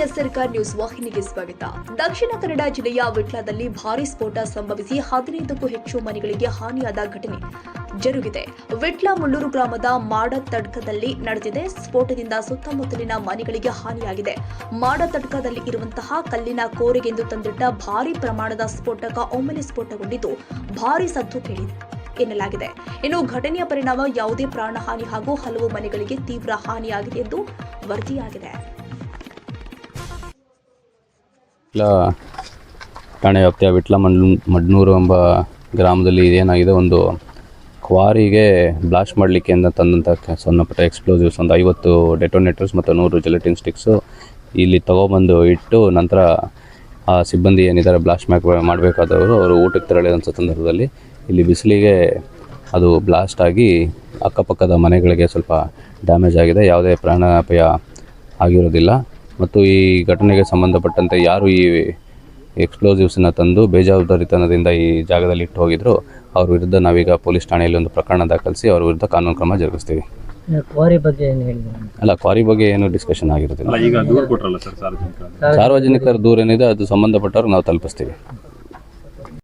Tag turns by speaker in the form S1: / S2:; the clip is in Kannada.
S1: ಎಸ್ಆರ್ಕೆ ನ್ಯೂಸ್ ವಾಹಿನಿಗೆ ಸ್ವಾಗತ. ದಕ್ಷಿಣ ಕನ್ನಡ ಜಿಲ್ಲೆಯ ವಿಟ್ಲದಲ್ಲಿ ಭಾರೀ ಸ್ಫೋಟ ಸಂಭವಿಸಿ 15ಕ್ಕೂ ಹೆಚ್ಚು ಮನೆಗಳಿಗೆ ಹಾನಿಯಾದ ಘಟನೆ ಜರುಗಿದೆ. ವಿಟ್ಲ ಮುಳ್ಳೂರು ಗ್ರಾಮದ ಮಾಡತಡ್ಕದಲ್ಲಿ ನಡೆದಿದೆ. ಸ್ಫೋಟದಿಂದ ಸುತ್ತಮುತ್ತಲಿನ ಮನೆಗಳಿಗೆ ಹಾನಿಯಾಗಿದೆ. ಮಾಡತಡ್ಕದಲ್ಲಿ ಇರುವಂತಹ ಕಲ್ಲಿನ ಕೋರೆಗೆಂದು ತಂದಿಟ್ಟ ಭಾರೀ ಪ್ರಮಾಣದ ಸ್ಫೋಟಕ ಒಮ್ಮೆಲೆ ಸ್ಫೋಟಗೊಂಡಿದ್ದು ಭಾರೀ ಸದ್ದು ಕೇಳಿದೆ ಎನ್ನಲಾಗಿದೆ. ಇನ್ನು ಘಟನೆಯ ಪರಿಣಾಮ ಯಾವುದೇ ಪ್ರಾಣಹಾನಿ ಹಾಗೂ ಹಲವು ಮನೆಗಳಿಗೆ ತೀವ್ರ ಹಾನಿಯಾಗಿದೆ ಎಂದು ವರದಿಯಾಗಿದೆ.
S2: ಠಾಣೆ ವ್ಯಾಪ್ತಿಯ ವಿಟ್ಲ ಮಡ್ನೂರು ಎಂಬ ಗ್ರಾಮದಲ್ಲಿ ಏನಾಗಿದೆ, ಒಂದು ಕ್ವಾರಿಗೆ ಬ್ಲಾಸ್ಟ್ ಮಾಡಲಿಕ್ಕೆ ಅಂತ ತಂದಂಥ ಸಣ್ಣಪುಟ್ಟ ಎಕ್ಸ್ಪ್ಲೋಸಿವ್ಸ್ ಒಂದು 50 ಡೆಟೋನೇಟರ್ಸ್ ಮತ್ತು 100 ಜೆಲಟಿನ್ ಸ್ಟಿಕ್ಸು ಇಲ್ಲಿ ತಗೊಬಂದು ಇಟ್ಟು, ನಂತರ ಆ ಸಿಬ್ಬಂದಿ ಏನಿದ್ದಾರೆ ಬ್ಲಾಸ್ಟ್ ಮಾಡಬೇಕಾದವರು ಅವರು ಊಟಕ್ಕೆ ತೆರಳಿದಂಥ ಸಂದರ್ಭದಲ್ಲಿ ಇಲ್ಲಿ ಬಿಸಿಲಿಗೆ ಅದು ಬ್ಲಾಸ್ಟ್ ಆಗಿ ಅಕ್ಕಪಕ್ಕದ ಮನೆಗಳಿಗೆ ಸ್ವಲ್ಪ ಡ್ಯಾಮೇಜ್ ಆಗಿದೆ. ಯಾವುದೇ ಪ್ರಾಣಾಪಾಯ ಆಗಿರೋದಿಲ್ಲ. ಮತ್ತು ಈ ಘಟನೆಗೆ ಸಂಬಂಧಪಟ್ಟಂತೆ ಯಾರು ಈ ಎಕ್ಸ್ಪ್ಲೋಸಿವ್ಸನ್ನು ತಂದು ಬೇಜವಾಬ್ದಾರಿತನದಿಂದ ಈ ಜಾಗದಲ್ಲಿ ಇಟ್ಟು ಹೋಗಿದ್ರು, ಅವ್ರ ವಿರುದ್ಧ ನಾವೀಗ ಪೊಲೀಸ್ ಠಾಣೆಯಲ್ಲಿ ಒಂದು ಪ್ರಕರಣ ದಾಖಲಿಸಿ ಅವ್ರ ವಿರುದ್ಧ ಕಾನೂನು ಕ್ರಮ ಜರುಗಿಸ್ತೀವಿ.
S3: ಕ್ವಾರಿ ಬಗ್ಗೆ ಏನು ಹೇಳಿದ್ರು?
S2: ಅಲ್ಲ, ಕ್ವಾರಿ ಬಗ್ಗೆ ಏನು ಡಿಸ್ಕಷನ್ ಆಗಿರೋದಿಲ್ಲ.
S4: ಈಗ ದೂರು ಕೊಟ್ಟರಲ್ಲ ಸರ್,
S2: ಸಾರ್ವಜನಿಕರ ದೂರ ಏನಿದೆ ಅದು ಸಂಬಂಧಪಟ್ಟವ್ರಿಗೆ ನಾವು ತಲುಪಿಸ್ತೀವಿ.